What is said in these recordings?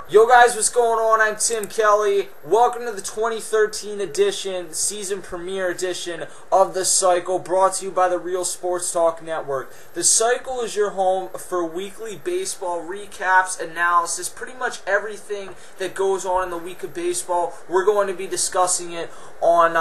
Yo guys, what's going on? I'm Tim Kelly. Welcome to the 2013 edition, season premiere edition of The Cycle, brought to you by the Real Sports Talk Network. The Cycle is your home for weekly baseball recaps, analysis, pretty much everything that goes on in the week of baseball. We're going to be discussing it on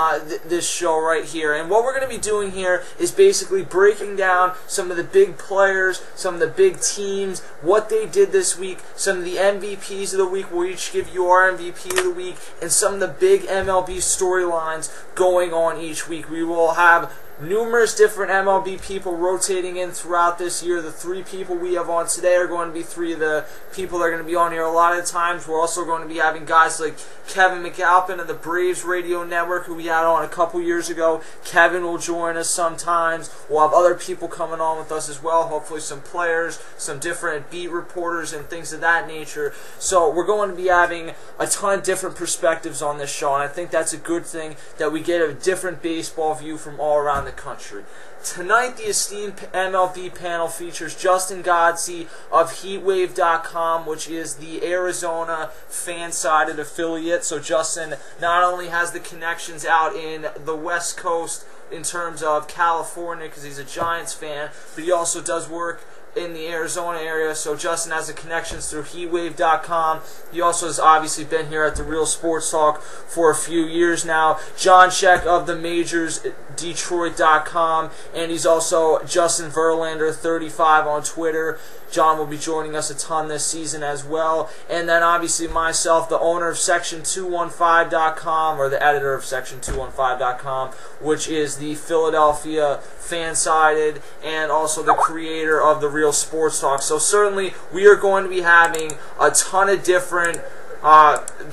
this show right here. And what we're going to be doing here is basically breaking down some of the big players, some of the big teams, what they did this week, some of the MVPs of the week. We'll each give you our MVP of the week, and some of the big MLB storylines going on each week. We will have numerous different MLB people rotating in throughout this year. The three people we have on today are going to be three of the people that are going to be on here a lot of the times. We're also going to be having guys like Kevin McAlpin of the Braves Radio Network, who we had on a couple years ago. Kevin will join us sometimes. We'll have other people coming on with us as well, hopefully some players, some different beat reporters, and things of that nature. So we're going to be having a ton of different perspectives on this show, and I think that's a good thing, that we get a different baseball view from all around the country. Tonight, the esteemed MLB panel features Justin Godsey of HeatWave.com, which is the Arizona fan-sided affiliate. So Justin not only has the connections out in the West Coast in terms of California, because he's a Giants fan, but he also does work in the Arizona area. So Justin has the connections through HeatWave.com. He also has obviously been here at the Real Sports Talk for a few years now. John Sheck of the Majors Detroit.com, and he's also Justin Verlander 35 on Twitter. John will be joining us a ton this season as well. And then obviously myself, the owner of Section215.com, or the editor of Section215.com, which is the Philadelphia fan-sided, and also the creator of the Real Sports Talk. So certainly we are going to be having a ton of different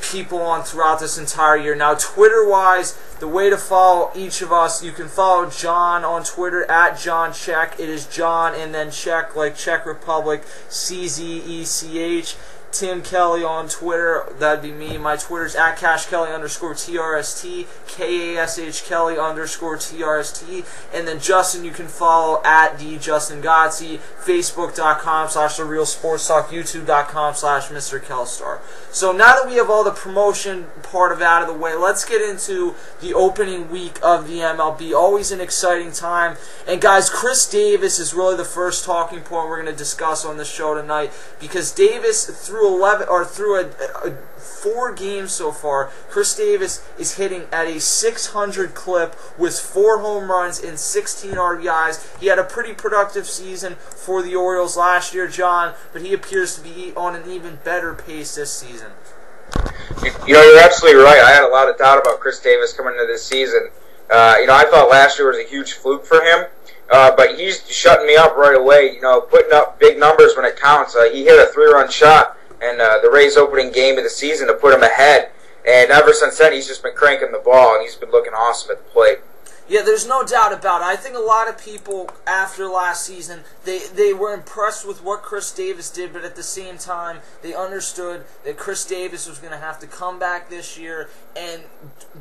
people on throughout this entire year. Now, Twitter-wise, the way to follow each of us, you can follow John on Twitter at John Czech. It is John and then Czech, like Czech Republic, CZECH. Tim Kelly on Twitter, that'd be me. My Twitter's at CashKelly_TRST, KASH Kelly _TRST. And then Justin, you can follow at the Justin Godsey, Facebook.com/The Real Sports Talk, YouTube.com/Mr. Kelstar. So now that we have all the promotion part of it out of the way, let's get into the opening week of the MLB. Always an exciting time. And guys, Chris Davis is really the first talking point we're going to discuss on the show tonight, because Davis, through 4 games so far, Chris Davis is hitting at a 600 clip with 4 home runs and 16 RBIs. He had a pretty productive season for the Orioles last year, John, but he appears to be on an even better pace this season. You know, you're absolutely right. I had a lot of doubt about Chris Davis coming into this season. I thought last year was a huge fluke for him. But he's shutting me up right away, putting up big numbers when it counts. He hit a 3-run shot in the Rays' opening game of the season to put him ahead. And ever since then, he's just been cranking the ball, and he's been looking awesome at the plate. Yeah, there's no doubt about it. I think a lot of people after last season, they were impressed with what Chris Davis did, but at the same time, they understood that Chris Davis was going to have to come back this year and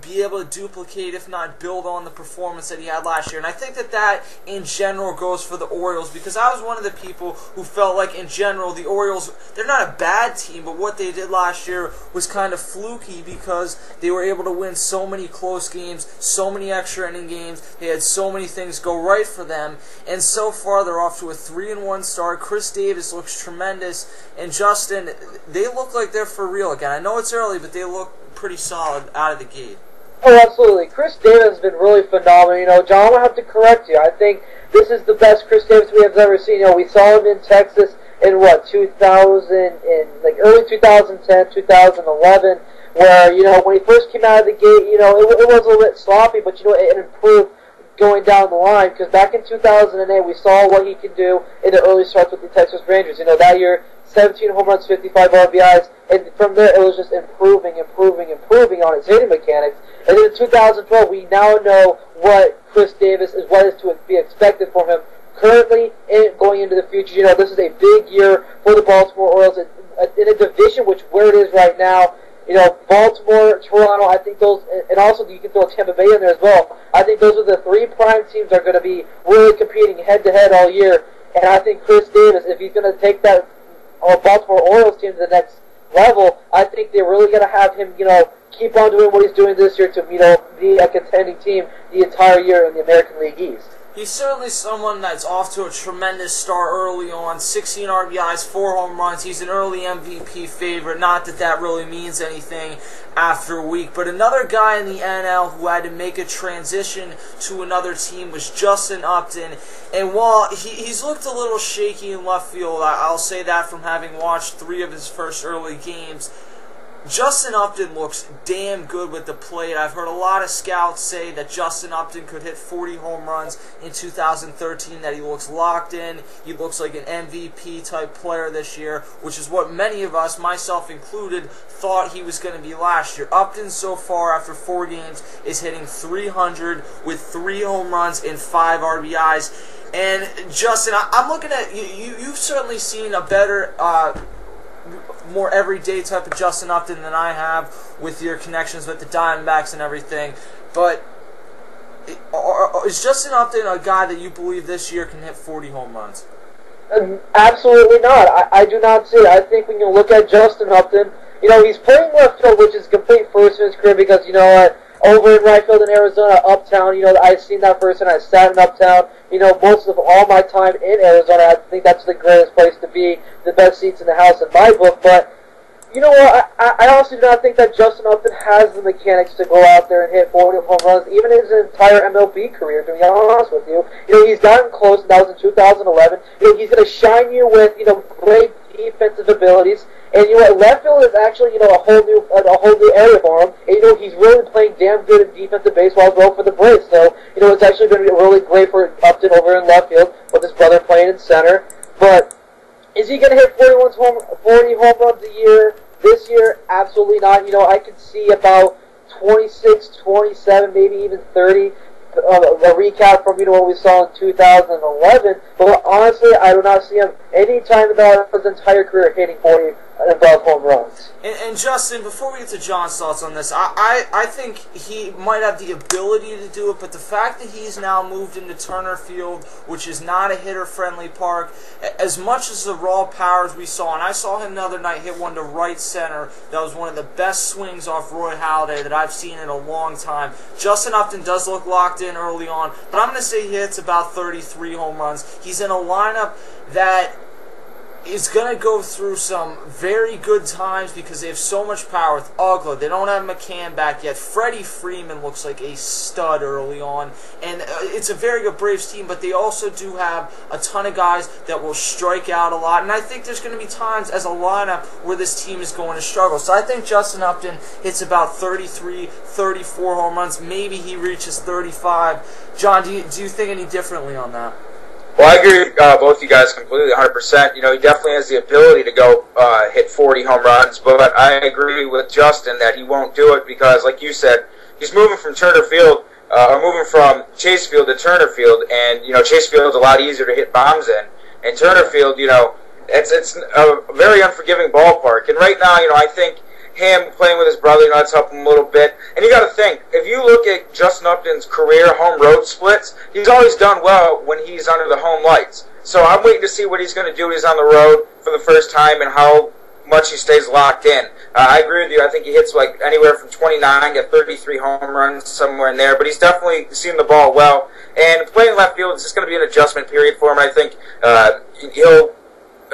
be able to duplicate, if not build on, the performance that he had last year. And I think that in general goes for the Orioles, because I was one of the people who felt like in general the Orioles, they're not a bad team, but what they did last year was kind of fluky, because they were able to win so many close games, so many extra inning games. They had so many things go right for them, and so far they're off to a 3-1 start. Chris Davis looks tremendous, and Justin, they look like they're for real again. I know it's early, but they look pretty solid out of the gate. Oh, absolutely. Chris Davis has been really phenomenal. John, I'm going to have to correct you. I think this is the best Chris Davis we have ever seen. We saw him in Texas in, early 2010, 2011, where, when he first came out of the gate, it was a little bit sloppy, but, it improved going down the line, because back in 2008, we saw what he could do in the early starts with the Texas Rangers. That year, 17 home runs, 55 RBIs, and from there, it was just improving on his hitting mechanics. And then in 2012, we now know what Chris Davis is, what is to be expected from him currently and going into the future. This is a big year for the Baltimore Orioles in a division where it is right now. Baltimore, Toronto, I think those, and also you can throw Tampa Bay in there as well. I think those are the 3 prime teams that are going to be really competing head-to-head all year. And I think Chris Davis, if he's going to take that Baltimore Orioles team to the next level, I think they're really going to have him, keep on doing what he's doing this year to, be a contending team the entire year in the American League East. He's certainly someone that's off to a tremendous start early on. 16 RBIs, 4 home runs. He's an early MVP favorite. Not that that really means anything after a week. But another guy in the NL who had to make a transition to another team was Justin Upton. And while he's looked a little shaky in left field, I'll say that from having watched 3 of his first early games, Justin Upton looks damn good with the plate. I've heard a lot of scouts say that Justin Upton could hit 40 home runs in 2013, that he looks locked in. He looks like an MVP-type player this year, which is what many of us, myself included, thought he was going to be last year. Upton, so far, after 4 games, is hitting .300 with 3 home runs and 5 RBIs. And, Justin, I'm looking at you. You've certainly seen a better more everyday type of Justin Upton than I have with your connections with the Diamondbacks and everything. But is Justin Upton a guy that you believe this year can hit 40 home runs? Absolutely not. I do not see it. I think when you look at Justin Upton, he's playing left field, which is complete first in his career because, over in right field in Arizona, Uptown, I've seen that first and I sat in Uptown, most of all my time in Arizona. I think that's the greatest place to be, the best seats in the house in my book. But, you know what, I also do not think that Justin Upton has the mechanics to go out there and hit 40 home runs, even his entire MLB career, to be honest with you. He's gotten close, and that was in 2011. He's going to shine you with, great defensive abilities. And left field is actually a whole new area for him. And he's really playing damn good in defensive baseball as well for the Braves. So it's actually going to be really great for Upton over in left field with his brother playing in center. But is he going to hit 40 home runs a year this year? Absolutely not. I could see about 26, 27, maybe even 30. A recap from what we saw in 2011, but honestly, I do not see him any time about his entire career hitting 40 and above home runs. And Justin, before we get to John's thoughts on this, I think he might have the ability to do it, but the fact that he's now moved into Turner Field, which is not a hitter-friendly park, as much as the raw powers we saw, and I saw him the other night hit one to right center, that was one of the best swings off Roy Halladay that I've seen in a long time. Justin Upton does look locked in early on, but I'm going to say he hits about 33 home runs. He's in a lineup that is going to go through some very good times because they have so much power with Ugla. They don't have McCann back yet. Freddie Freeman looks like a stud early on. And it's a very good Braves team, but they also do have a ton of guys that will strike out a lot. And I think there's going to be times as a lineup where this team is going to struggle. So I think Justin Upton hits about 33, 34 home runs. Maybe he reaches 35. John, do you think any differently on that? Well, I agree with both you guys completely, 100%. He definitely has the ability to go hit 40 home runs, but I agree with Justin that he won't do it because, like you said, he's moving from Turner Field, moving from Chase Field to Turner Field, and, Chase Field's a lot easier to hit bombs in. And Turner Field, it's a very unforgiving ballpark. And right now, I think him playing with his brother, that's helping him a little bit. And you got to think, if you look at Justin Upton's career home-road splits, he's always done well when he's under the home lights. So I'm waiting to see what he's going to do when he's on the road for the first time and how much he stays locked in. I agree with you. I think he hits like anywhere from 29 to 33 home runs, somewhere in there. But he's definitely seen the ball well. And playing left field is just going to be an adjustment period for him. I think he'll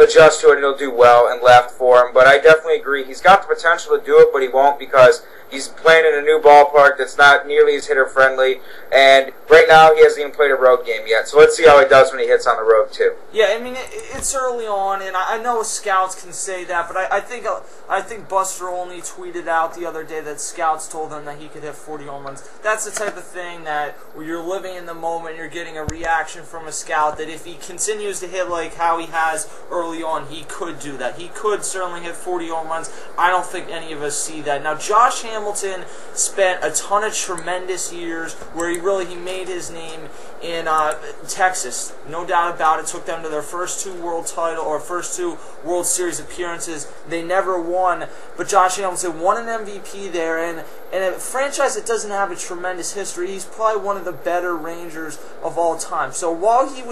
adjust to it and he'll do well in left for him. But I definitely agree. He's got the potential to do it, but he won't because he's playing in a new ballpark that's not nearly as hitter-friendly. And right now, he hasn't even played a road game yet. So let's see how he does when he hits on the road, too. Yeah, I mean, it's early on, and I know scouts can say that, but I think Buster Olney tweeted out the other day that scouts told him that he could hit 40 home runs. That's the type of thing that where you're living in the moment, you're getting a reaction from a scout that if he continues to hit like how he has early on, he could do that. He could certainly hit 40 home runs. I don't think any of us see that. Now, Josh Ham Hamilton spent a ton of tremendous years where he made his name in Texas. No doubt about it. Took them to their first two World Series appearances. They never won, but Josh Hamilton won an MVP there, and a franchise that doesn't have a tremendous history. He's probably one of the better Rangers of all time. So while he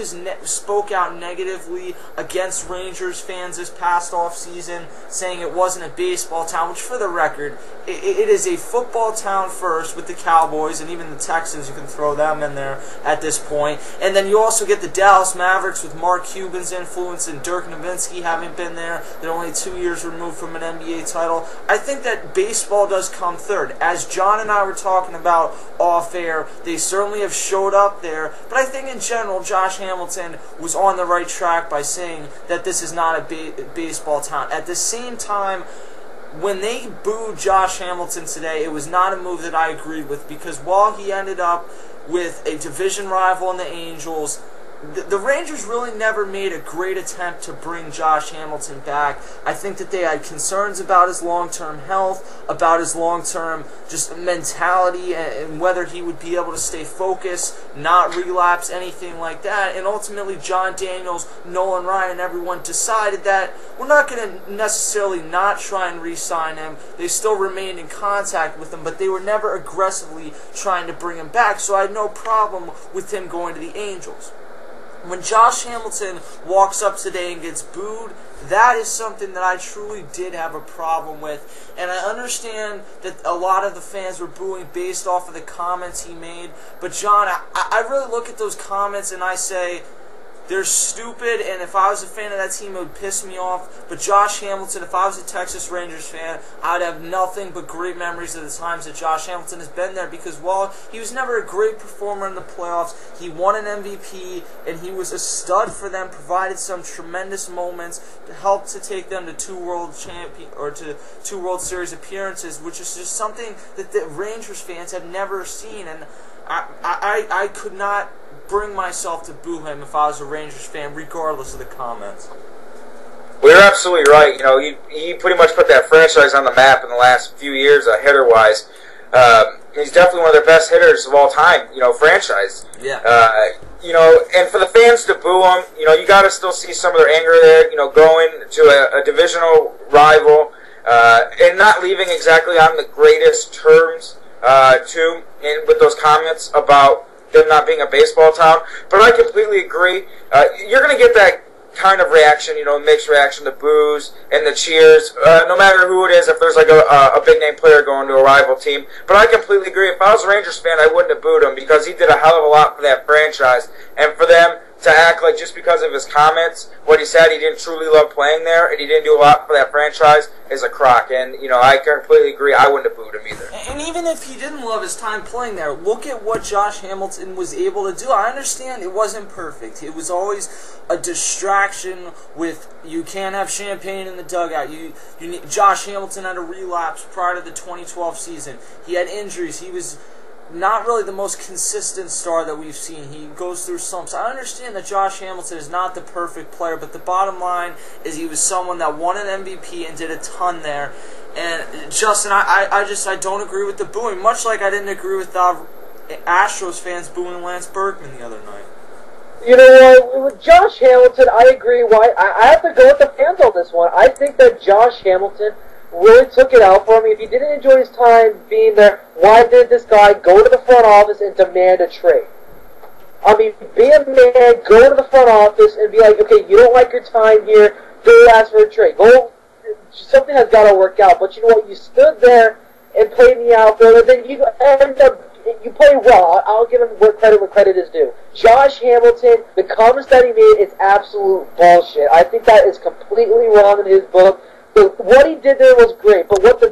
spoke out negatively against Rangers fans this past offseason, saying it wasn't a baseball town, which for the record, it is a football town first with the Cowboys, and even the Texans, you can throw them in there at this point. And then you also get the Dallas Mavericks with Mark Cuban's influence and Dirk Nowitzki having been there. They're only 2 years removed from an NBA title. I think that baseball does come third. As John and I were talking about off air, they certainly have showed up there, but I think in general Josh Hamilton was on the right track by saying that this is not a baseball town. At the same time, when they booed Josh Hamilton today, it was not a move that I agreed with, because while he ended up with a division rival in the Angels, the Rangers really never made a great attempt to bring Josh Hamilton back. I think that they had concerns about his long-term health, about his long-term just mentality, and whether he would be able to stay focused, not relapse, anything like that. And ultimately, John Daniels, Nolan Ryan, and everyone decided that we're not going to necessarily not try and re-sign him. They still remained in contact with him, but they were never aggressively trying to bring him back. So I had no problem with him going to the Angels. When Josh Hamilton walks up today and gets booed, that is something that I truly did have a problem with. And I understand that a lot of the fans were booing based off of the comments he made. But John, I really look at those comments and I say, they're stupid, and if I was a fan of that team, it would piss me off. But Josh Hamilton, if I was a Texas Rangers fan, I'd have nothing but great memories of the times that Josh Hamilton has been there, because while he was never a great performer in the playoffs, he won an MVP, and he was a stud for them, provided some tremendous moments to help to take them to two World Series appearances, which is just something that the Rangers fans have never seen, and I could not bring myself to boo him if I was a Rangers fan, regardless of the comments. Well, you're absolutely right. You know, he pretty much put that franchise on the map in the last few years, hitter-wise. He's definitely one of their best hitters of all time, you know, franchise. Yeah. You know, and for the fans to boo him, you know, you got to still see some of their anger there, you know, going to a divisional rival and not leaving exactly on the greatest terms, too, with those comments about them not being a baseball town. But I completely agree. You're going to get that kind of reaction, you know, mixed reaction, the boos and the cheers, no matter who it is, if there's like a big-name player going to a rival team. But I completely agree. If I was a Rangers fan, I wouldn't have booed him, because he did a hell of a lot for that franchise. And for them to act like just because of his comments, what he said, he didn't truly love playing there, and he didn't do a lot for that franchise, is a crock. And, you know, I completely agree. I wouldn't have booed him either. And even if he didn't love his time playing there, look at what Josh Hamilton was able to do. I understand it wasn't perfect. It was always a distraction with, you can't have champagne in the dugout. Josh Hamilton had a relapse prior to the 2012 season. He had injuries. He was not really the most consistent star that we've seen. He goes through slumps. I understand that Josh Hamilton is not the perfect player, but the bottom line is he was someone that won an MVP and did a ton there. And Justin, I don't agree with the booing, much like I didn't agree with Astros fans booing Lance Berkman the other night. You know what? With Josh Hamilton, I agree. I have to go with the fans on this one. I think that Josh Hamilton really took it out for him. If he didn't enjoy his time being there, why did this guy go to the front office and demand a trade? I mean, be a man, go to the front office and be like, okay, you don't like your time here, go ask for a trade. Something has got to work out. But you know what? You stood there and played in the outfield, and then you end up, you played well. I'll give him where credit is due. Josh Hamilton, the comments that he made, is absolute bullshit. I think that is completely wrong in his book. What he did there was great, but what the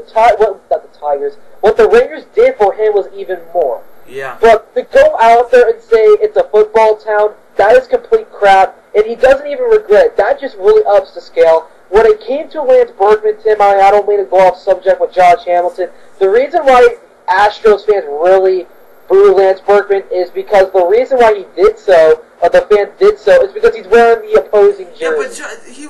Rangers did for him was even more. Yeah. But to go out there and say it's a football town, that is complete crap, and he doesn't even regret it. That just really ups the scale. When it came to Lance Berkman, Tim, I don't mean to go off subject with Josh Hamilton. The reason why Astros fans really boo Lance Berkman is because the reason why he did so, or the fan did so, is because he's wearing the opposing jersey. Yeah,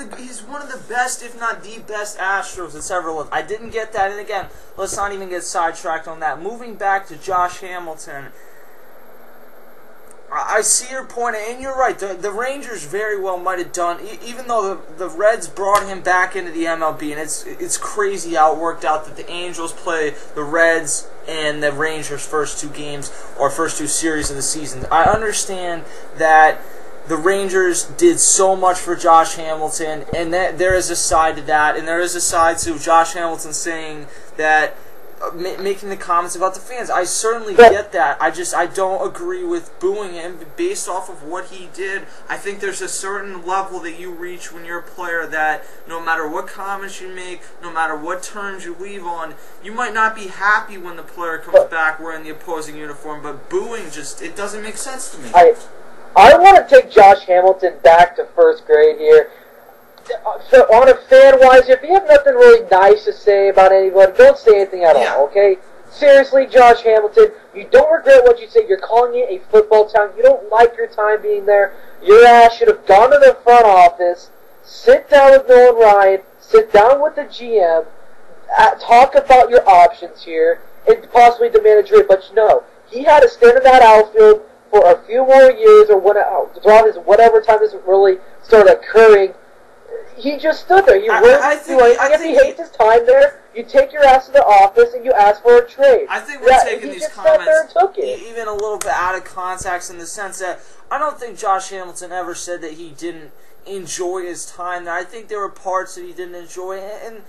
but he's one of the best, if not the best Astros that's ever lived. I didn't get that, and again, let's not even get sidetracked on that. Moving back to Josh Hamilton, I see your point, and you're right. The Rangers very well might have done, even though the Reds brought him back into the MLB, and it's crazy how it worked out that the Angels play the Reds and the Rangers' first two games, or first two series of the season. I understand that the Rangers did so much for Josh Hamilton, and that there is a side to that, and there is a side to Josh Hamilton saying that, making the comments about the fans. I certainly get that. I don't agree with booing him based off of what he did. I think there's a certain level that you reach when you're a player that no matter what comments you make, no matter what terms you leave on, you might not be happy when the player comes back wearing the opposing uniform, but booing it doesn't make sense to me. I want to take Josh Hamilton back to first grade here. So on a fan-wise, if you have nothing really nice to say about anybody, don't say anything at all, okay? Seriously, Josh Hamilton, you don't regret what you say. You're calling it a football town. You don't like your time being there. Your ass should have gone to the front office, sit down with Nolan Ryan, sit down with the GM, talk about your options here, and possibly demand a trade. But no, he had to stand in that outfield for a few more years, or whatever time this really started occurring. He just stood there. If he hates his time there, you take your ass to the office and you ask for a trade. I think we're taking these comments even a little bit out of context in the sense that I don't think Josh Hamilton ever said that he didn't enjoy his time there. I think there were parts that he didn't enjoy, and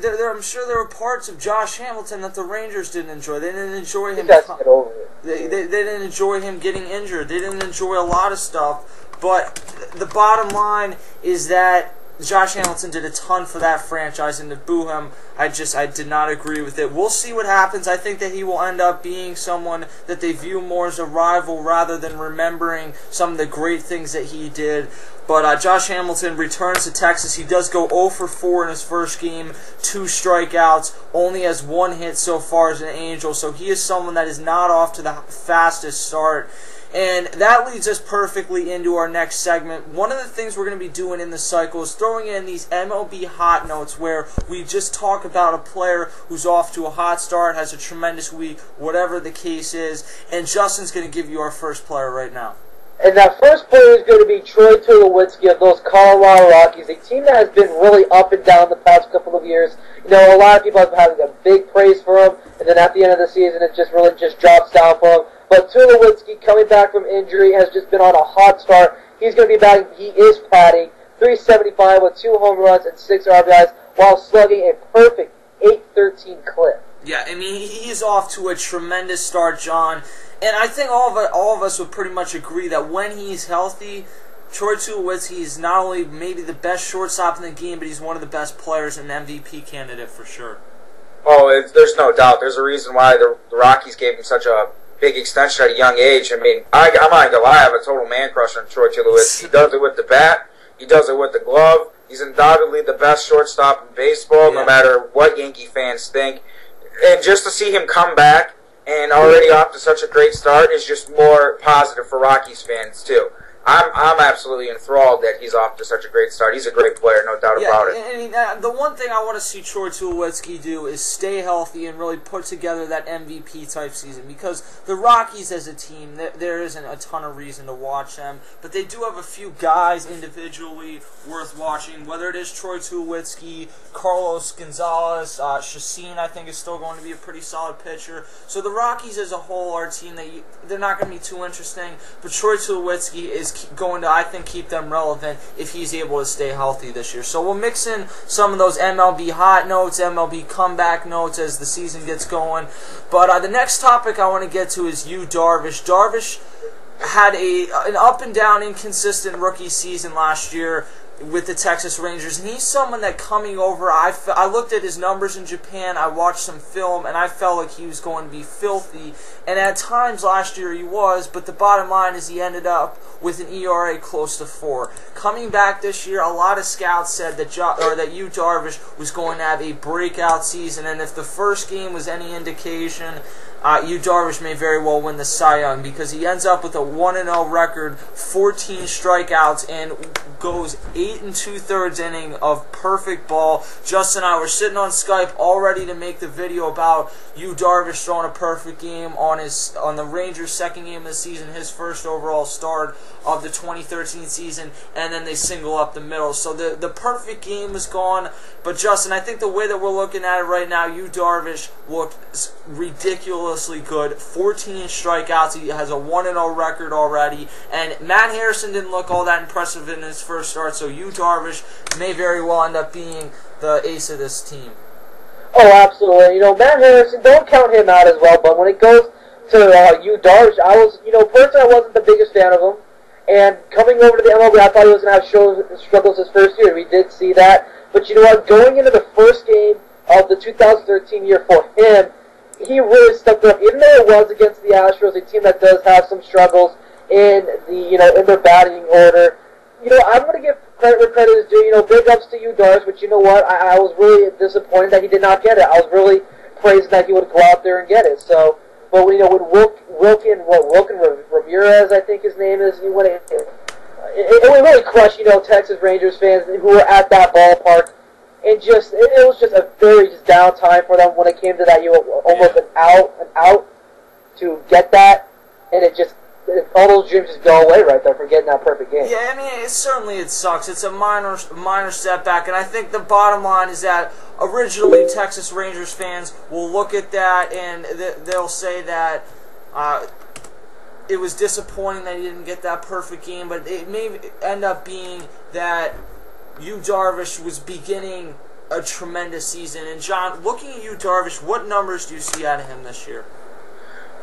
I'm sure there were parts of Josh Hamilton that the Rangers didn't enjoy. They didn't enjoy him. They didn't enjoy him getting injured. They didn't enjoy a lot of stuff. But the bottom line is that Josh Hamilton did a ton for that franchise, and to boo him, I did not agree with it. We'll see what happens. I think that he will end up being someone that they view more as a rival rather than remembering some of the great things that he did. But Josh Hamilton returns to Texas. He does go 0 for 4 in his first game, 2 strikeouts, only has 1 hit so far as an Angel. So he is someone that is not off to the fastest start. And that leads us perfectly into our next segment. One of the things we're going to be doing in the cycle is throwing in these MLB hot notes where we just talk about a player who's off to a hot start, has a tremendous week, whatever the case is. And Justin's going to give you our first player right now. And that first player is going to be Troy Tulowitzki of those Colorado Rockies, a team that has been really up and down the past couple of years. You know, a lot of people have been having a big praise for him, and then at the end of the season, it just really drops down for him. But Tulowitzki, coming back from injury, has just been on a hot start. He's going to be back. He is batting .375 with 2 home runs and 6 RBIs while slugging a perfect .813 clip. Yeah, I mean, he's off to a tremendous start, John. And I think all of us would pretty much agree that when he's healthy, Troy Tulowitzki is not only maybe the best shortstop in the game, but he's one of the best players and MVP candidate for sure. Oh, there's no doubt. There's a reason why the Rockies gave him such a big extension at a young age. I mean, I'm not going to lie, I have a total man crush on Troy Tulowitzki. He does it with the bat. He does it with the glove. He's undoubtedly the best shortstop in baseball, no matter what Yankee fans think. And just to see him come back and already off to such a great start is just more positive for Rockies fans, too. I'm absolutely enthralled that he's off to such a great start. He's a great player, no doubt about it. And the one thing I want to see Troy Tulowitzki do is stay healthy and really put together that MVP-type season, because the Rockies as a team, there isn't a ton of reason to watch them, but they do have a few guys individually worth watching, whether it is Troy Tulowitzki, Carlos Gonzalez, Chacin, I think, is still going to be a pretty solid pitcher. So the Rockies as a whole are a team that they're not going to be too interesting, but Troy Tulowitzki is going to, I think, keep them relevant if he's able to stay healthy this year. So we'll mix in some of those MLB hot notes, MLB comeback notes as the season gets going. But the next topic I want to get to is Yu Darvish. Darvish had an up and down, inconsistent rookie season last year with the Texas Rangers, and he's someone that coming over, I looked at his numbers in Japan, I watched some film, and I felt like he was going to be filthy, and at times last year he was, but the bottom line is he ended up with an ERA close to 4. Coming back this year, a lot of scouts said that Yu Darvish was going to have a breakout season, and if the first game was any indication, Yu Darvish may very well win the Cy Young because he ends up with a 1-0 record, 14 strikeouts, and goes 8 2/3 inning of perfect ball. Justin and I were sitting on Skype all ready to make the video about Yu Darvish throwing a perfect game on the Rangers' second game of the season, his first overall start of the 2013 season, and then they single up the middle. So the perfect game is gone. But Justin, I think the way that we're looking at it right now, Yu Darvish looked ridiculously good. 14 strikeouts. He has a 1-0 record already. And Matt Harrison didn't look all that impressive in his first start, so Yu Darvish may very well end up being the ace of this team. Oh, absolutely. You know, Matt Harrison, don't count him out as well, but when it goes to Yu Darvish, personally, I wasn't the biggest fan of him. And coming over to the MLB, I thought he was going to have struggles his first year. We did see that. But you know what? Going into the first game of the 2013 year for him, he really stepped up. Even though it was against the Astros, a team that does have some struggles in their batting order. You know, I'm going to give credit where credit is due. You know, big ups to Yu Darvish, but you know what? I was really disappointed that he did not get it. I was really praising that he would go out there and get it. So, but when Wilkin Ramirez, I think his name is, it would really crush, Texas Rangers fans who were at that ballpark. And it was just a very down time for them when it came to that, almost an out to get that, and all those dreams just go away right there for getting that perfect game. Yeah, I mean, it sucks. It's a minor setback, and I think the bottom line is that originally Texas Rangers fans will look at that and they'll say that it was disappointing that he didn't get that perfect game, but it may end up being that Yu Darvish was beginning a tremendous season. And John, looking at Yu Darvish, what numbers do you see out of him this year?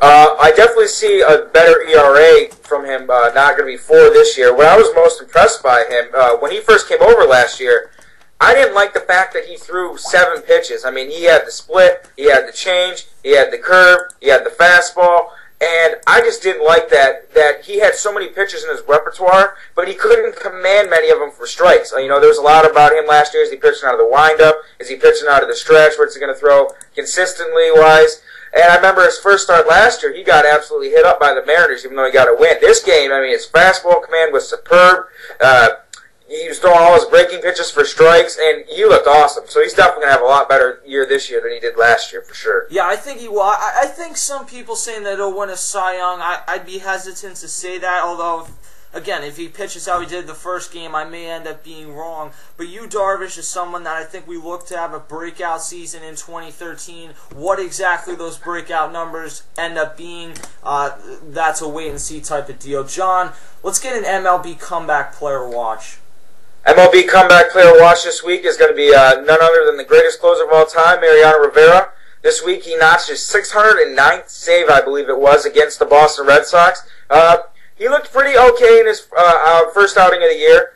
I definitely see a better ERA from him, not going to be 4 this year. What I was most impressed by him, when he first came over last year, I didn't like the fact that he threw 7 pitches. I mean, he had the split, he had the change, he had the curve, he had the fastball, and I just didn't like that he had so many pitches in his repertoire, but he couldn't command many of them for strikes. There was a lot about him last year. Is he pitching out of the windup? Is he pitching out of the stretch? What's he going to throw consistently wise? And I remember his first start last year, he got absolutely hit up by the Mariners, even though he got a win. This game, his fastball command was superb. He was throwing all his breaking pitches for strikes, and he looked awesome. So he's definitely going to have a lot better year this year than he did last year, for sure. Yeah, I think he will. I think some people saying that he'll win a Cy Young, I'd be hesitant to say that, although, again, if he pitches how he did the first game, I may end up being wrong. But Yu Darvish is someone that I think we look to have a breakout season in 2013. What exactly those breakout numbers end up being, that's a wait-and-see type of deal. John, let's get an MLB comeback player watch. MLB comeback player watch this week is going to be none other than the greatest closer of all time, Mariano Rivera. This week he notched his 609th save, I believe it was, against the Boston Red Sox. He looked pretty okay in his first outing of the year.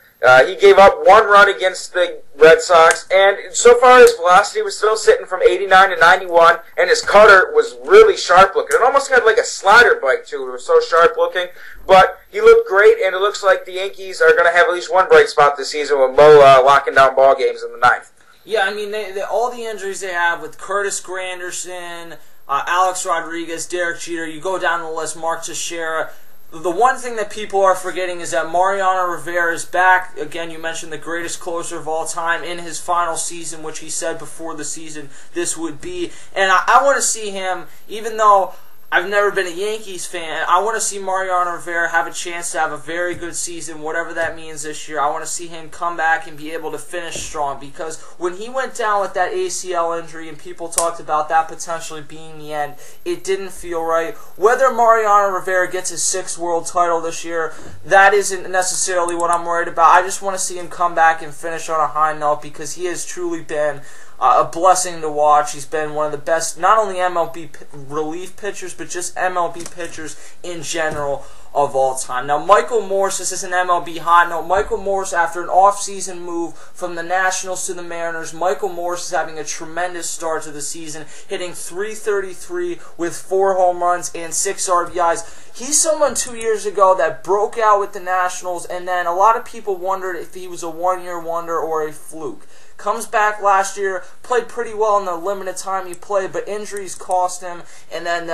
He gave up 1 run against the Red Sox, and so far his velocity was still sitting from 89 to 91, and his cutter was really sharp looking. It almost had like a slider bite too. It was so sharp looking, but he looked great, and it looks like the Yankees are going to have at least one bright spot this season with Mo locking down ball games in the 9th. Yeah, I mean, all the injuries they have with Curtis Granderson, Alex Rodriguez, Derek Jeter, you go down the list, Mark Teixeira. The one thing that people are forgetting is that Mariano Rivera is back. Again, you mentioned the greatest closer of all time in his final season, which he said before the season this would be. And I want to see him, even though I've never been a Yankees fan, I want to see Mariano Rivera have a chance to have a very good season, whatever that means this year. I want to see him come back and be able to finish strong, because when he went down with that ACL injury and people talked about that potentially being the end, it didn't feel right. Whether Mariano Rivera gets his 6th world title this year, that isn't necessarily what I'm worried about. I just want to see him come back and finish on a high note, because he has truly been a blessing to watch. He's been one of the best, not only MLB relief pitchers, but just MLB pitchers in general of all time. Now, Michael Morse, this is an MLB hot note. Michael Morse, after an off-season move from the Nationals to the Mariners, Michael Morse is having a tremendous start to the season, hitting .333 with 4 home runs and 6 RBIs. He's someone 2 years ago that broke out with the Nationals, and then a lot of people wondered if he was a one-year wonder or a fluke. comes back last year, played pretty well in the limited time he played, but injuries cost him. And then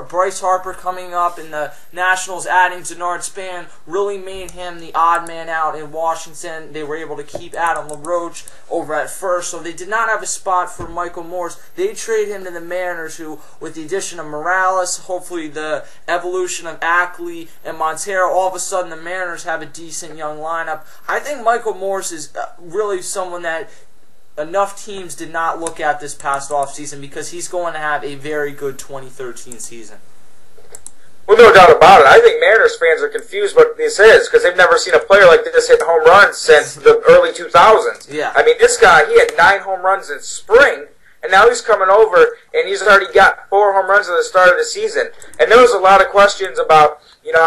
Bryce Harper coming up in the Nationals, adding Denard Span, really made him the odd man out in Washington. They were able to keep Adam LaRoche over at first, so they did not have a spot for Michael Morse. They trade him to the Mariners, who, with the addition of Morales, hopefully the evolution of Ackley and Montero, all of a sudden the Mariners have a decent young lineup. I think Michael Morse is really someone that enough teams did not look at this past offseason, because he's going to have a very good 2013 season. Well, no doubt about it. I think Mariners fans are confused what this is, because they've never seen a player like this hit home runs since the early 2000s. Yeah. I mean, this guy, he had 9 home runs in spring, and now he's coming over, and he's already got 4 home runs at the start of the season. And there was a lot of questions about,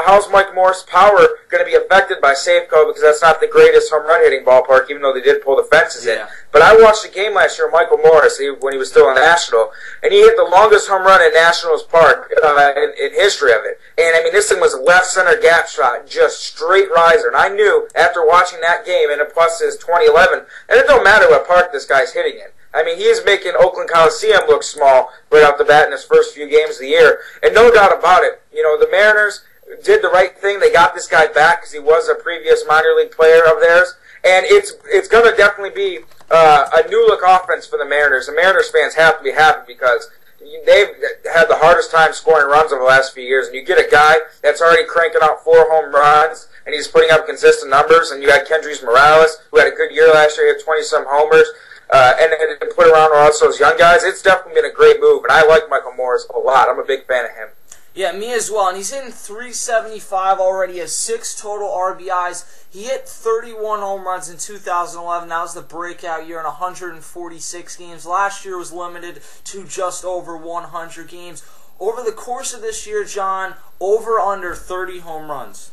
how's Mike Morse's power going to be affected by Safeco, because that's not the greatest home run hitting ballpark, even though they did pull the fences in. But I watched a game last year of Michael Morse when he was still in National, and he hit the longest home run in Nationals Park in history of it. And, I mean, this thing was a left center gap shot, just straight riser. And I knew after watching that game, and plus his 2011, and it don't matter what park this guy's hitting in. I mean, he is making Oakland Coliseum look small right off the bat in his first few games of the year. And no doubt about it, the Mariners did the right thing. They got this guy back because he was a previous minor league player of theirs. And it's going to definitely be a new-look offense for the Mariners. The Mariners fans have to be happy because they've had the hardest time scoring runs over the last few years. And you get a guy that's already cranking out 4 home runs, and he's putting up consistent numbers. And you got Kendrys Morales, who had a good year last year. He had 20-some homers. And then to put around also those young guys, it's definitely been a great move. And I like Michael Morse a lot. I'm a big fan of him. Yeah, me as well. And he's hitting .375 already. He has 6 total RBIs. He hit 31 home runs in 2011. That was the breakout year in 146 games. Last year was limited to just over 100 games. Over the course of this year, John, over under 30 home runs.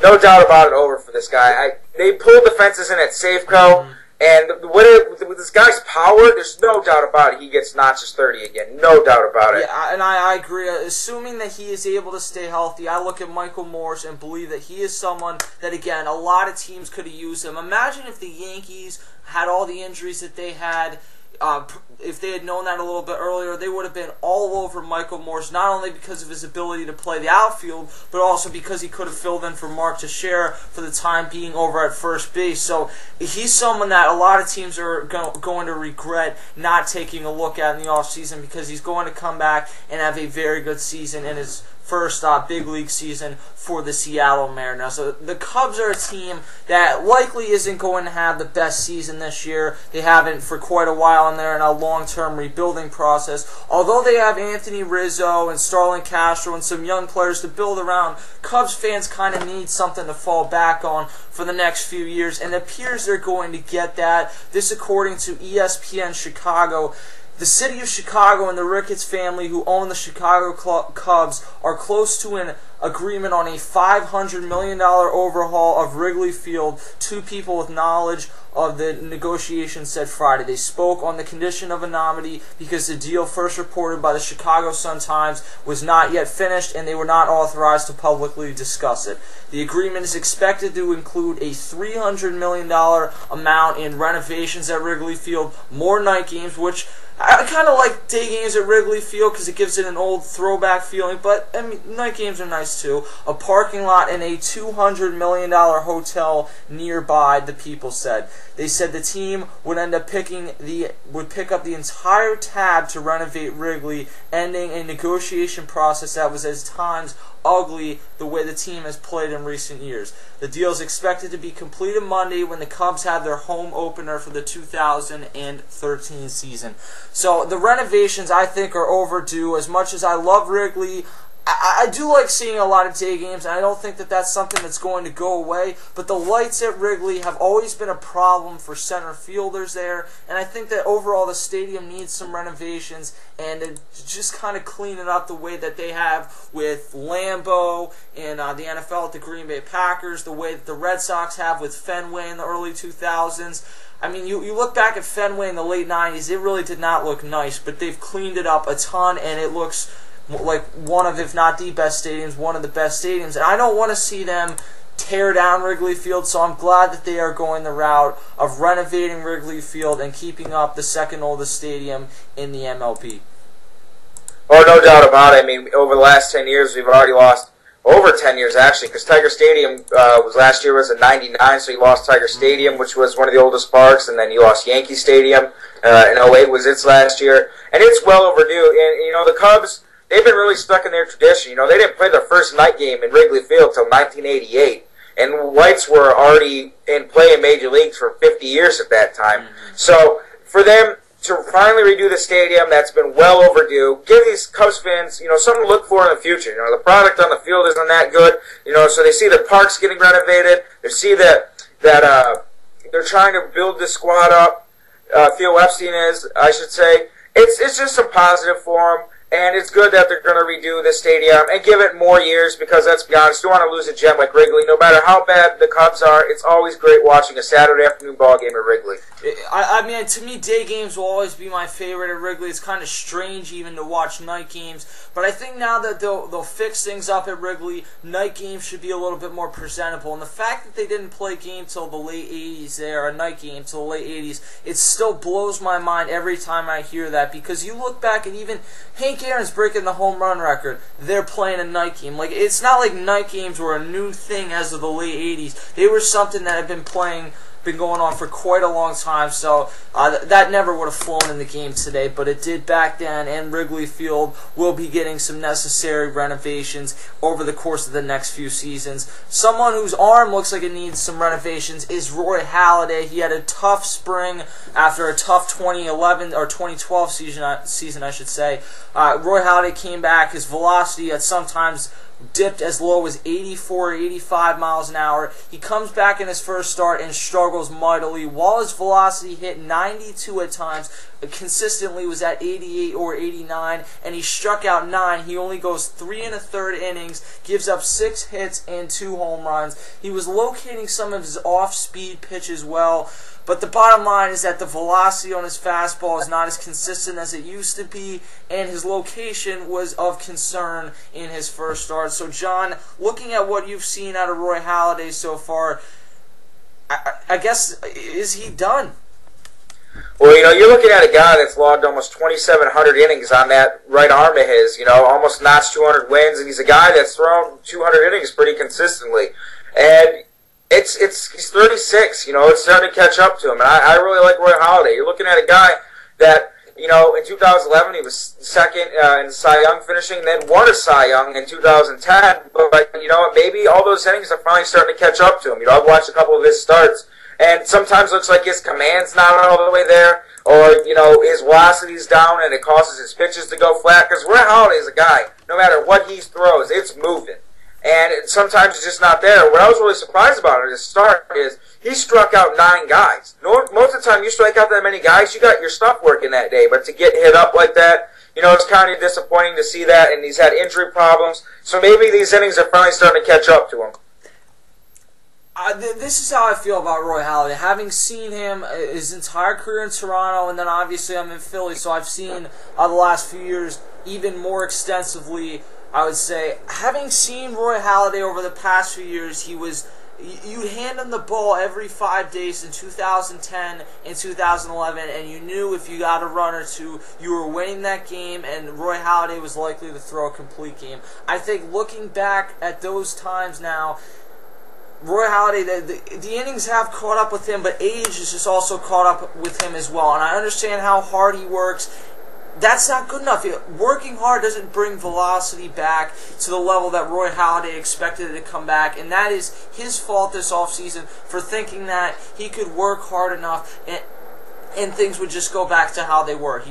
No doubt about it, over for this guy. They pulled the fences in at Safeco. And with this guy's power, there's no doubt about it. He gets notches 30 again. No doubt about it. Yeah, and I agree. Assuming that he is able to stay healthy, I look at Michael Morse and believe that he is someone that, again, a lot of teams could have used him. Imagine if the Yankees had all the injuries that they had. If they had known that a little bit earlier, they would have been all over Michael Morse, not only because of his ability to play the outfield, but also because he could have filled in for Mark Teixeira for the time being over at first base. So he's someone that a lot of teams are going to regret not taking a look at in the offseason, because he's going to come back and have a very good season in his first big league season for the Seattle Mariners. So the Cubs are a team that likely isn't going to have the best season this year. They haven't for quite a while, and they're in a long-term rebuilding process. Although they have Anthony Rizzo and Starlin Castro and some young players to build around, Cubs fans kind of need something to fall back on for the next few years, and it appears they're going to get that. This according to ESPN Chicago. The city of Chicago and the Ricketts family, who own the Chicago Cubs, are close to an agreement on a $500 million overhaul of Wrigley Field. 2 people with knowledge of the negotiations said Friday. They spoke on the condition of anonymity because the deal first reported by the Chicago Sun-Times was not yet finished, and they were not authorized to publicly discuss it. The agreement is expected to include a $300 million amount in renovations at Wrigley Field, more night games, which I kind of like day games at Wrigley Field because it gives it an old throwback feeling, but I mean, night games are nice too. A parking lot and a $200 million hotel nearby, the people said. They said the team would end up pick up the entire tab to renovate Wrigley, ending a negotiation process that was at times ugly the way the team has played in recent years. The deal is expected to be completed Monday when the Cubs have their home opener for the 2013 season. So the renovations, I think, are overdue. As much as I love Wrigley, I do like seeing a lot of day games, and I don't think that that's something that's going to go away, but the lights at Wrigley have always been a problem for center fielders there, and I think that overall the stadium needs some renovations and to just kind of clean it up the way that they have with Lambeau and the NFL at the Green Bay Packers, the way that the Red Sox have with Fenway in the early 2000s. I mean, you look back at Fenway in the late 90s, it really did not look nice, but they've cleaned it up a ton, and it looks like one of, if not the best stadiums, one of the best stadiums. And I don't want to see them tear down Wrigley Field, so I'm glad that they are going the route of renovating Wrigley Field and keeping up the second oldest stadium in the MLB. Oh, no doubt about it. I mean, over the last 10 years, we've already lost over 10 years, actually, because Tiger Stadium last year was in '99, so you lost Tiger Stadium, which was one of the oldest parks, and then you lost Yankee Stadium. In '08 was its last year, and it's well overdue. And, the Cubs, they've been really stuck in their tradition. They didn't play their first night game in Wrigley Field till 1988, and Whites were already in play in Major Leagues for 50 years at that time. So, for them to finally redo the stadium, that's been well overdue. Give these Cubs fans, something to look for in the future. The product on the field isn't that good, so they see the parks getting renovated. They see that they're trying to build this squad up. Theo Epstein is, I should say. It's just some positive for them. And it's good that they're going to redo the stadium and give it more years because, let's be honest, you don't want to lose a gem like Wrigley. No matter how bad the Cubs are, it's always great watching a Saturday afternoon ball game at Wrigley. I mean, to me, day games will always be my favorite at Wrigley. It's kind of strange even to watch night games. But I think now that they'll fix things up at Wrigley, night games should be a little bit more presentable. And the fact that they didn't play game till the late 80s there, a night game till the late 80s, it still blows my mind every time I hear that. Because you look back and even Hank Aaron's breaking the home run record, they're playing a night game. Like, it's not like night games were a new thing as of the late 80s. They were something that had been going on for quite a long time, so that never would have flown in the game today, but it did back then, and Wrigley Field will be getting some necessary renovations over the course of the next few seasons. Someone whose arm looks like it needs some renovations is Roy Halladay. He had a tough spring after a tough 2011 or 2012 season, I should say. Roy Halladay came back. His velocity at sometimes dipped as low as 84 or 85 miles an hour. He comes back in his first start and struggles mightily. While his velocity hit 92 at times, consistently was at 88 or 89, and he struck out 9. He only goes 3 1/3 innings, gives up 6 hits and 2 home runs. He was locating some of his off-speed pitches well, but the bottom line is that the velocity on his fastball is not as consistent as it used to be, and his location was of concern in his first start. So, John, looking at what you've seen out of Roy Halladay so far, I guess, is he done? Well, you're looking at a guy that's logged almost 2,700 innings on that right arm of his, almost notched 200 wins, and he's a guy that's thrown 200 innings pretty consistently. And he's 36, it's starting to catch up to him. And I really like Roy Halladay. You're looking at a guy that, in 2011 he was second in Cy Young finishing, then won a Cy Young in 2010. But maybe all those innings are finally starting to catch up to him. I've watched a couple of his starts, and sometimes it looks like his command's not all the way there, or, his velocity's down and it causes his pitches to go flat. Because Roy Halladay is a guy, no matter what he throws, it's moving. And sometimes it's just not there. What I was really surprised about at his start is he struck out 9 guys. Most of the time you strike out that many guys, you got your stuff working that day. But to get hit up like that, it's kind of disappointing to see that. And he's had injury problems. So maybe these innings are finally starting to catch up to him. This is how I feel about Roy Halladay. Having seen him his entire career in Toronto, and then obviously I'm in Philly, so I've seen the last few years even more extensively. I would say, having seen Roy Halladay over the past few years, you'd hand him the ball every 5 days in 2010 and 2011, and you knew if you got a run or two, you were winning that game, and Roy Halladay was likely to throw a complete game. I think looking back at those times now, Roy Halladay, the innings have caught up with him, but age has just also caught up with him as well, and I understand how hard he works. That's not good enough. Working hard doesn't bring velocity back to the level that Roy Halladay expected it to come back, and that is his fault this offseason for thinking that he could work hard enough and things would just go back to how they were.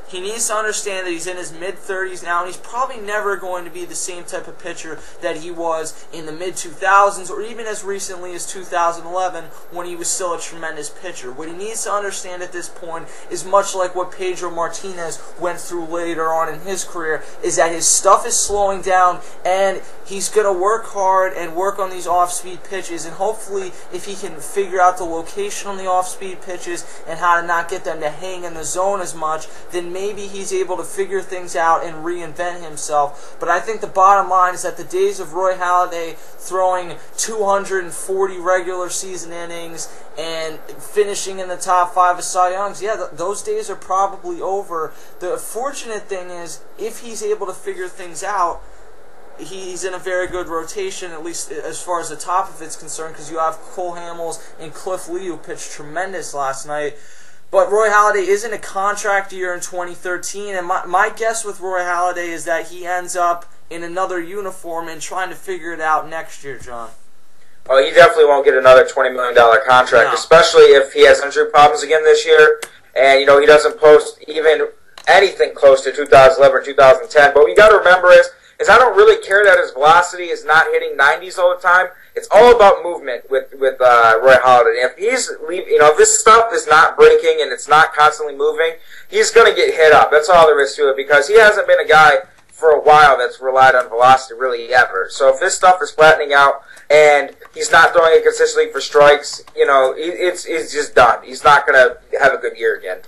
He needs to understand that he's in his mid-30s now, and he's probably never going to be the same type of pitcher that he was in the mid-2000s or even as recently as 2011 when he was still a tremendous pitcher. What he needs to understand at this point is much like what Pedro Martinez went through later on in his career, is that his stuff is slowing down, and he's going to work hard and work on these off-speed pitches, and hopefully if he can figure out the location on the off-speed pitches and how to not get them to hang in the zone as much, then maybe maybe he's able to figure things out and reinvent himself. But I think the bottom line is that the days of Roy Halladay throwing 240 regular season innings and finishing in the top 5 of Cy Youngs, those days are probably over. The fortunate thing is, if he's able to figure things out, he's in a very good rotation, at least as far as the top of it's concerned, because you have Cole Hamels and Cliff Lee, who pitched tremendous last night. But Roy Halladay is in a contract year in 2013, and my guess with Roy Halladay is that he ends up in another uniform and trying to figure it out next year, John. Well, he definitely won't get another $20 million contract, No. Especially if he has injury problems again this year, and he doesn't post even anything close to 2011 or 2010. But what you got to remember is I don't really care that his velocity is not hitting 90s all the time. It's all about movement with Roy Halladay. If he's if this stuff is not breaking and it's not constantly moving, he's going to get hit up. That's all there is to it, because he hasn't been a guy for a while that's relied on velocity really ever. So if this stuff is flattening out and he's not throwing it consistently for strikes, it's just done. He's not going to have a good year again.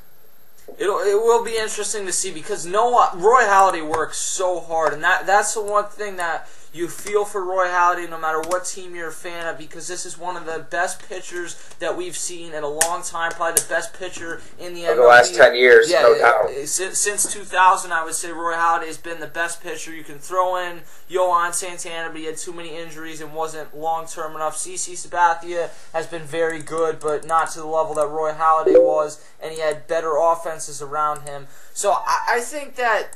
It will be interesting to see, because Roy Halladay works so hard, and that's the one thing that you feel for Roy Halladay no matter what team you're a fan of, because this is one of the best pitchers that we've seen in a long time, probably the best pitcher in the MLB. The last 10 years, no doubt. Since 2000, I would say Roy Halladay has been the best pitcher. You can throw in Yohan Santana, but he had too many injuries and wasn't long-term enough. CC Sabathia has been very good, but not to the level that Roy Halladay was, and he had better offenses around him. So I think that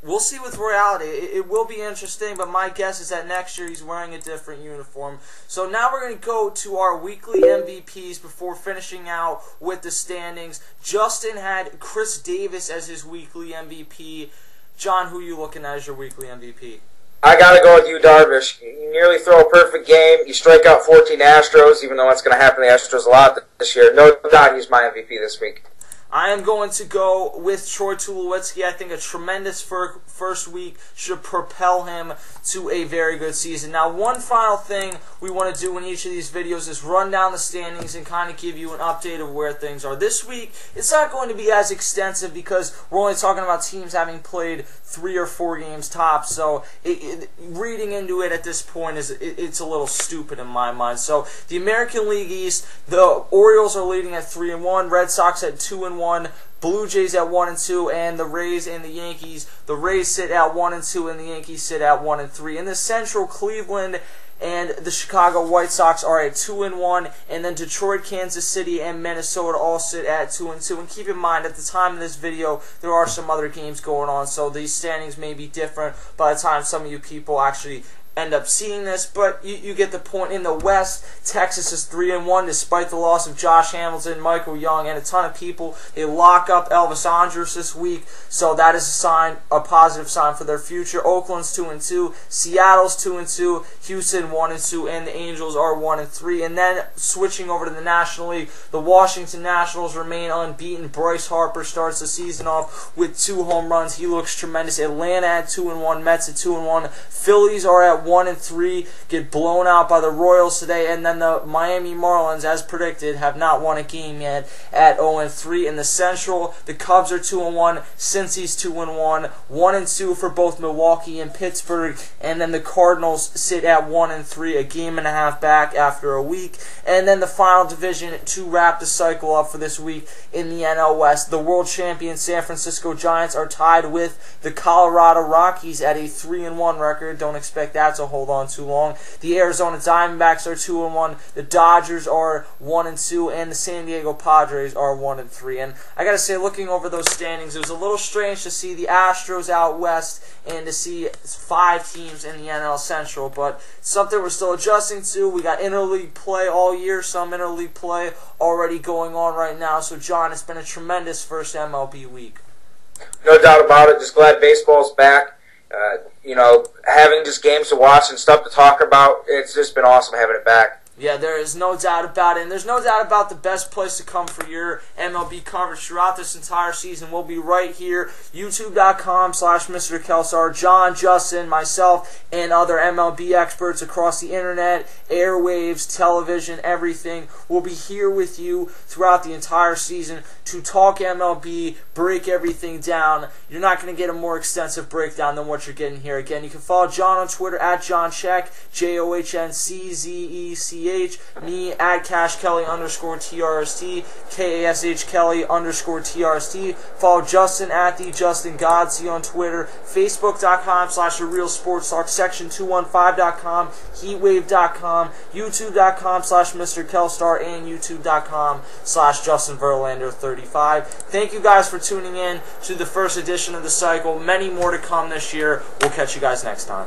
we'll see with Roy Halladay. It will be interesting, but my guess is that next year he's wearing a different uniform. So now we're going to go to our weekly MVPs before finishing out with the standings. Justin had Chris Davis as his weekly MVP. John, who are you looking at as your weekly MVP? I got to go with you, Darvish. You nearly throw a perfect game. You strike out 14 Astros, even though that's going to happen to the Astros a lot this year. No doubt he's my MVP this week. I am going to go with Troy Tulowitzki. I think a tremendous first week should propel him to a very good season. Now, one final thing we want to do in each of these videos is run down the standings and kind of give you an update of where things are. This week, it's not going to be as extensive because we're only talking about teams having played 3 or 4 games tops. So reading into it at this point it's a little stupid in my mind. So the American League East, the Orioles are leading at 3-1, Red Sox at 2-1. Blue Jays at 1-2, and the Rays and the Yankees. The Rays sit at 1-2, and the Yankees sit at 1-3. In the Central, Cleveland and the Chicago White Sox are at 2-1, and then Detroit, Kansas City, and Minnesota all sit at 2-2. And keep in mind, at the time of this video, there are some other games going on, so these standings may be different by the time some of you people actually end up seeing this, but you get the point. In the West, Texas is 3-1 despite the loss of Josh Hamilton, Michael Young, and a ton of people. They lock up Elvis Andrus this week, so that is a positive sign for their future. Oakland's 2-2, Seattle's 2-2, Houston 1-2, and the Angels are 1-3. And then switching over to the National League, the Washington Nationals remain unbeaten. Bryce Harper starts the season off with 2 home runs. He looks tremendous. Atlanta at 2-1, Mets at 2-1, Phillies are at 1-3, get blown out by the Royals today, and then the Miami Marlins, as predicted, have not won a game yet at 0-3. In the Central, the Cubs are 2-1, Cincy's 2-1, 1-2 for both Milwaukee and Pittsburgh, and then the Cardinals sit at 1-3, a game and a half back after a week. And then the final division to wrap the cycle up for this week in the NL West, the world champion San Francisco Giants are tied with the Colorado Rockies at a 3-1 record. Don't expect that to hold on too long. The Arizona Diamondbacks are 2-1, the Dodgers are 1-2, and the San Diego Padres are 1-3. And I gotta say, looking over those standings, it was a little strange to see the Astros out west and to see 5 teams in the NL Central, but it's something we're still adjusting to. We got interleague play all year, some interleague play already going on right now. So John, it's been a tremendous first MLB week. No doubt about it. Just glad baseball's back. Having just games to watch and stuff to talk about, it's just been awesome having it back. Yeah, there is no doubt about it. And there's no doubt about the best place to come for your MLB coverage throughout this entire season. We'll be right here, youtube.com/Mr. Kelsar. John, Justin, myself, and other MLB experts across the internet, airwaves, television, everything. We'll be here with you throughout the entire season to talk MLB, break everything down. You're not going to get a more extensive breakdown than what you're getting here. Again, you can follow John on Twitter at JohnCzech, JohnCzech, me at CashKelly_TRST, KASH Kelly_TRST. Follow Justin at the Justin Godsey on Twitter, Facebook.com/TheRealSportsTalk, Section215.com, HeatWave.com, YouTube.com/Mr. Kelstar, and YouTube.com/JustinVerlander35. Thank you guys for tuning in to the first edition of the cycle. Many more to come this year. We'll catch you guys next time.